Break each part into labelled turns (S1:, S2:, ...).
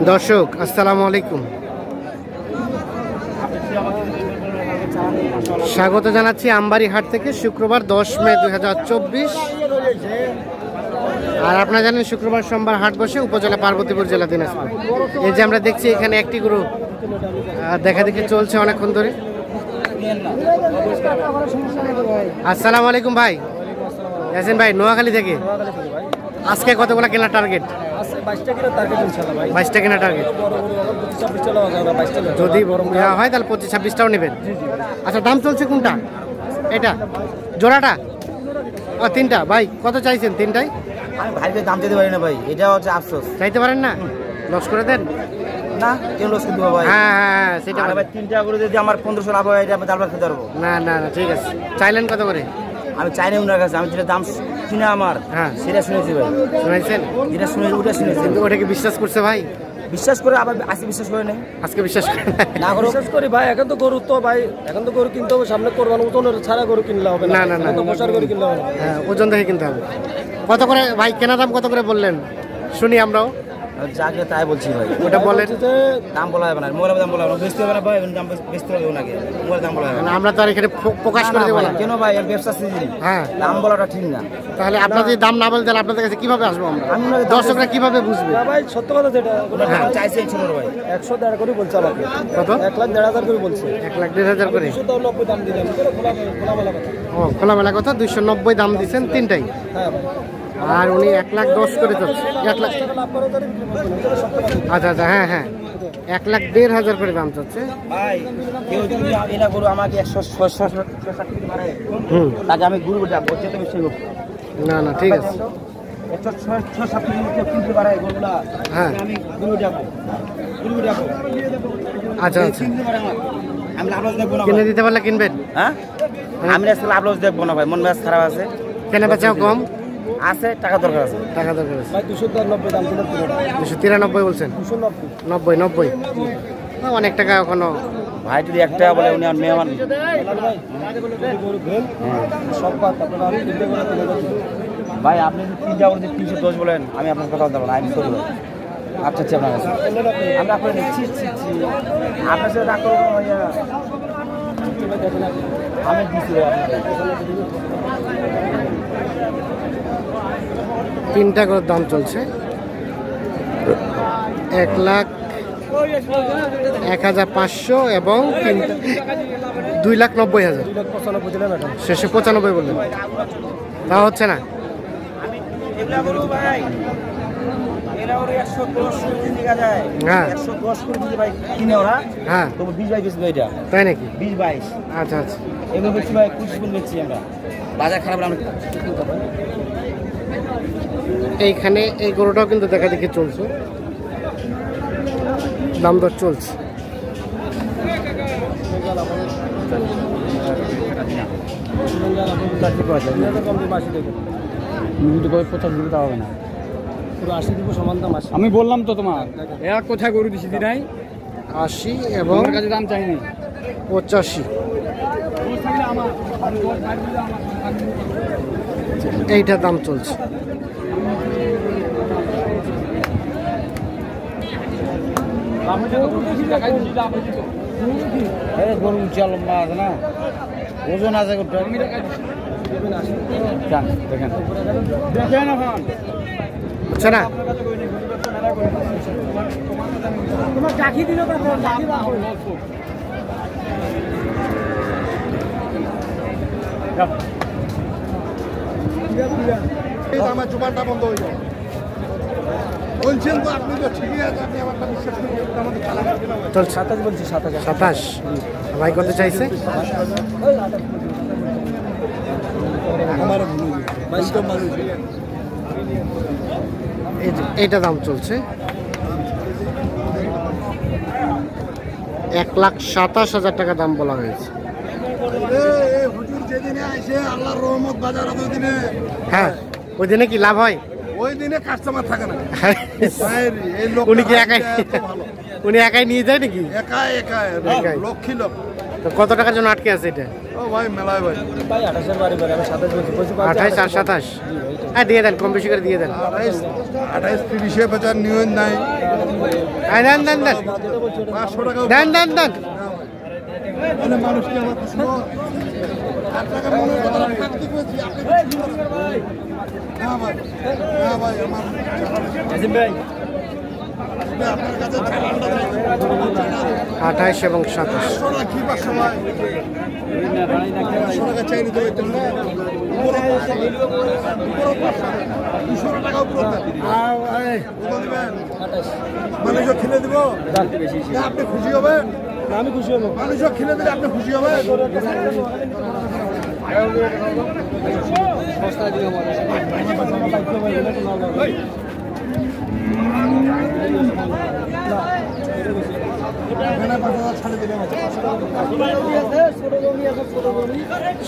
S1: দর্শক আসসালামু আলাইকুম, স্বাগত জানাচ্ছি আমবাড়ি হাট থেকে। শুক্রবার 10 মে 2024। আর আপনারা জানেন শুক্রবার সোমবার হাট বসে উপজেলা পার্বতীপুর জেলা দিনাজপুর। এই যে আমরা দেখছি এখানে একটি গরু দেখা দেখি চলছে অনেকক্ষণ ধরে। আসসালামু আলাইকুম ভাই। ইয়াসিন ভাই নোয়াখালী থেকে। আজকে কতগুলো কেনার টার্গেট? 22টা কেনার টার্গেট। যদি দেওয়া হয় তাহলে 25-26টাও নেবেন। আচ্ছা, দাম চলছে কোনটা? এটা জোড়াটা? ও, তিনটা। ভাই কত চাইছেন তিনটাই?
S2: আমি ভাইকে দাম দিতে পারি না ভাই, এটা হচ্ছে আফসোস।
S1: চাইতে পারেন না? লস করে দেন
S2: না, কেন লস করে দেবো ভাই?
S1: হ্যাঁ সেটা
S2: ভাই, 3টা করে যদি আমার 1500 লাভ হয়, এটা আমি দাম খেতে পারবো
S1: না। না না ঠিক আছে। চাইলেন কত করে?
S2: আমি চাই না ওনার কাছে, আমি যেটা দাম কিনা আমার সেটা শুনেছি ভাই।
S1: শুনেছেন?
S2: যেটা শুনেছি ওটা শুনেছি।
S1: কিন্তু ওটাকে বিশ্বাস করছে ভাই?
S2: বিশ্বাস করে আবার আজকে বিশ্বাস করে নাই,
S1: আজকে বিশ্বাস করে
S2: না করো।
S3: বিশ্বাস করি ভাই, এখন তো গরু তো ভাই, এখন তো গরু কিনতে হবে, সামনে কোরবানি ওজনের ছাড়া গরু কিনলে হবে
S1: না। না না
S3: তো বসার গরু কিনলে হবে।
S1: হ্যাঁ, ওজন দেখে কিনতে হবে। কত করে ভাই কেনা দাম কত করে বললেন শুনি আমরাও?
S2: যাকে তাই বলছি ভাই,
S1: ওটা বলেন।
S2: দাম বলা হবে না, মোবাইলের দাম বলা হবে না, বেচতে হবে না ভাই, দাম বেচতে হবে ওনাকে, মোবাইলের দাম বলা হবে না।
S1: আমরা তো আর এখানে প্রকাশ করে দেবো না।
S2: কেন ভাই, এর ব্যবসা সিজন।
S1: হ্যাঁ,
S2: দাম বলাটা ঠিক না।
S1: তাহলে আপনার যদি দাম না বলেন তাহলে আপনাদের কাছে কিভাবে আসবো আমরা? দর্শকরা কিভাবে বুঝবে?
S3: ভাই সত্য কথা যেটা
S2: চাইছে ছোট ভাই
S3: 100 করে বলছে আমাকে।
S1: কত?
S3: 1,50,000 করে বলছে।
S1: 1,50,000 করে।
S3: 290 দাম দিলাম, খোলামেলা কথা।
S1: ও, খোলামেলা কথা। 290 দাম দিচ্ছেন তিনটাই।
S3: হ্যাঁ,
S1: আর উনি 1,10,000 করে চাচ্ছে। 1 লাখ। আচ্ছা আচ্ছা, হ্যাঁ হ্যাঁ, 1,50,000 করে দাম চাচ্ছে
S2: ভাই। কেউ যদি এনা গরু আমাকে 160 তাকে আমি গরু ডাকবো, যেতে বেশি হোক।
S1: না না ঠিক আছে।
S2: 160 কেউ কিনতে পারে গরুগুলা,
S1: হ্যাঁ
S2: আমি গরু ডাকবো।
S1: আচ্ছা আচ্ছা,
S2: আমি লাভ লস দেখবো না।
S1: কিনে দিতে পারলে কিনবেন?
S2: হ্যাঁ, আমি আজকে লাভ লস দেখবো না ভাই, মন মেজাজ খারাপ আছে।
S1: কেনা বেচাও কম
S2: আছে, টাকা দরকার আছে।
S1: টাকা দরকার আছে।
S3: ভাই 290 দাম দিলাম।
S1: 293 বলছেন?
S3: 290।
S1: 90 অনেক টাকা এখনো।
S2: ভাই যদি 1 টাকা বলে উনি আর মেহমান।
S3: সব কথা আপনারা কিনতে করে তুলে দেন
S2: ভাই, আপনি যদি 3টা করে 310 বলেন, আমি আপনার কথা বলতে পারবো না, আমি সরি ভাই। আচ্ছা আচ্ছা, আপনার কাছে আমরা আপনার নিচ্ছি, আপনার সাথে রাগ করবো ভাইয়া, আমি দিচ্ছি ভাই আপনাকে।
S1: তিনটা করে দাম চলছে। 1,01,500 এবং 2,90,000।
S3: 295 দিলাম এখন।
S1: শেষে 95 বললেন, তা হচ্ছে না।
S2: এগুলা গরু ভাই, এরা ওর 110 করে দিকে যায়।
S1: হ্যাঁ
S2: 110 করে দিতে ভাই কিনে ওরা।
S1: হ্যাঁ,
S2: তো 20-22 বেচবে এটা।
S1: তাই নাকি?
S2: 20-22
S1: আচ্চ্ছা আচ্ছা।
S2: এগুলো বেচছি ভাই, 25 বেচছি আমরা। বাজার খারাপ আমরা
S1: এইখানে এই গরুটাও কিন্তু দেখা দেখি চলছে, দাম দর চলছে।
S3: আমি বললাম তো তোমার এক কোথায় গরু দিছি নাই
S1: 80 এবং
S3: কাছে দাম চাইনি।
S1: 85 এইটা দাম চলছে।
S2: গরু উঁচা লম্বা আছে না, ওজন আছে গরুটা। দেখেন দেখেন এখন
S1: বুঝছে না?
S3: তোমার চাকি দিল
S4: আমার জোগানটা বন্ধ হয়ে যায়। বলছেন তো আপনি, তো ঠিকই আছে, আপনি আমারটা বিশ্বাস করেন, আমাদের খেলা করবে না।
S1: চল
S3: 27 বলছি।
S1: 27 ভাই কত চাইছে?
S4: আমার
S1: এইটা দাম চলছে 1,27,000 টাকা দাম বলা হয়েছে।
S4: হুজুর যেদিনে আসে আল্লাহর রহমত বাজার দিনে,
S1: হ্যাঁ, ওই দিনে কি লাভ হয়?
S4: ওই দিনে কাস্টমার থাকে না।
S1: উনি কি একাই, উনি একাই নিয়ে যায় নাকি?
S4: একাই
S1: একাই।
S4: লক্ষ্মী লোক।
S1: তো কত টাকার জন্য আটকে আছে এটা?
S4: ও ভাই মেলায় ভাই
S3: ভাই 28 এর বাড়ি বাড়ি আমি 27 বলছি
S1: 28 আর 27। হ্যাঁ দিয়ে দেন, কম বেশি করে দিয়ে দেন।
S4: 28-30 বেচার নিয়ম নাই।
S1: হ্যাঁ দেন দেন দেন
S4: 500 টাকা
S1: দেন দেন দেন।
S4: মানে মানুষকে আমার প্রশ্ন আর টাকা মনে কথা থাকতে কইছি আপনি না ভাই না ভাই আমার
S3: আজিম ভাই
S4: আপনার কাছে চালানটা চাই
S1: 28 এবং 27।
S4: 500 টাকা কি 500 ভাই 500 টাকা চাই নিতে হইতো না উপরে 200 টাকা উপরে দিবেন মানুষও খেলে দিব
S3: জানতে বেশি
S4: না আপনি খুশি হবেন
S3: আমি খুশি হব
S4: মানুষও খেলে দিলে আপনি খুশি হবেন
S3: সস্তা দিও মানে
S4: এখানে 5000 ছাড়ে দিলাম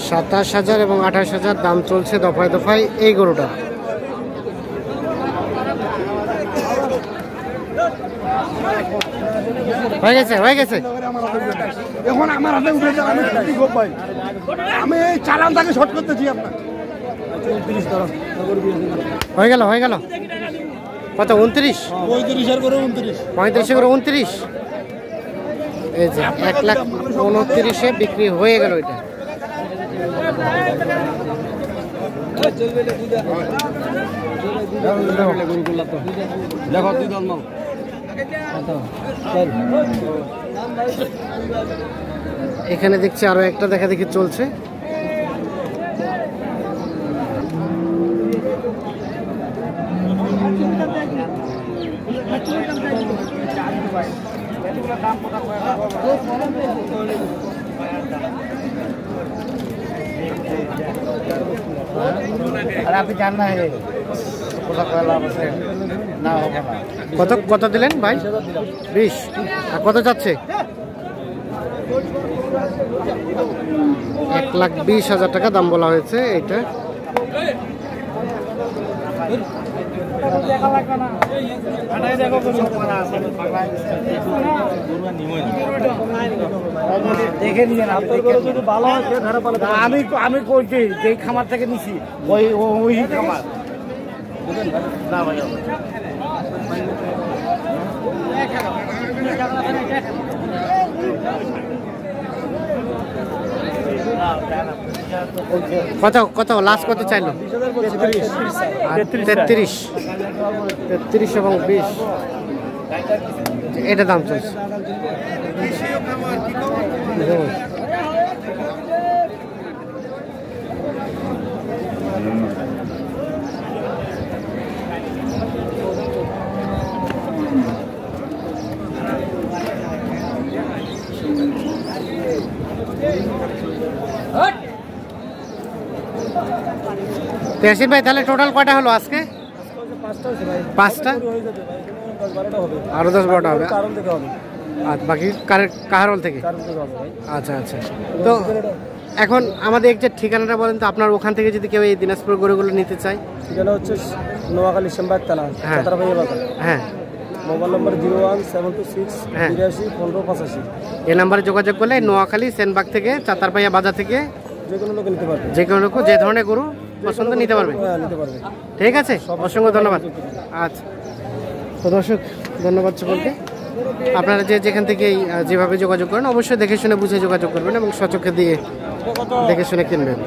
S1: 27,000 এবং 28,000 দাম চলছে দফায় দফায় এই গরুটা। হয়ে গেছে হয়ে গেছে।
S4: এখন আমার হাতে উঠে যান আমি কি করব ভাই আমি এই চালানটাকে শর্ট করতেছি আপনার
S3: 29 ধরো
S1: হয়ে গেল হয়ে গেল। কত 29?
S4: 35 এর করে 29
S1: 35 করে 29। এই যে 1,29,000-এ বিক্রি হয়ে গেল এটা।
S3: দেখো তুই দল মাল
S1: এখানে দেখছি আরো একটা দেখা দেখি চলছে।
S2: আপনি জান না না
S1: কত কত দিলেন ভাই? 20। আর কত যাচ্ছে? 1,20,000 টাকা দাম বলা হয়েছে এইটা।
S2: দেখে নিয়ে
S3: যদি ভালো হয় সে ধারা পালে
S2: আমি কইছি যেই খামার থেকে নিছি ওই ওই খামার না ভাই
S1: কত কত লাস্ট কত চাইলো? 33 এবং 20 এটা দাম চলছে। ইয়াসিন ভাই তাহলে টোটাল কয়টা হলো আজকে? 5টা। আরো 10-12টা হবে। আর বাকি কাহারল থেকে। আচ্ছা আচ্ছা। তো এখন আমাদের একটা ঠিকানাটা বলেন তো, আপনার ওখান থেকে যদি কেউ এই দিনাজপুর গরুগুলো নিতে চায়?
S3: ঠিকানা হচ্ছে নোয়াখালী শ্যামবাগ থানা,
S1: হ্যাঁ।
S3: চাতারপাইয়া বাজার।
S1: হ্যাঁ।
S3: মোবাইল নম্বর 01726
S1: হ্যাঁ।
S3: 83 1585।
S1: এই নাম্বারে যোগাযোগ করলে নোয়াখালী সেনবাগ থেকে, চাতারপাইয়া বাজার থেকে
S3: যে কোনো লোক নিতে পারবে।
S1: যে কোনো লোক যে ধরনের গরু পছন্দ নিতে পারবে।
S3: হ্যাঁ, নিতে পারবে।
S1: ঠিক আছে, অসংখ্য ধন্যবাদ। আচ্ছা তো দর্শক, ধন্যবাদ সকলকে। আপনারা যে যেখান থেকে যেভাবে যোগাযোগ করেন অবশ্যই দেখে শুনে বুঝে যোগাযোগ করবেন এবং সচক্ষে দিয়ে দেখে শুনে কিনবেন।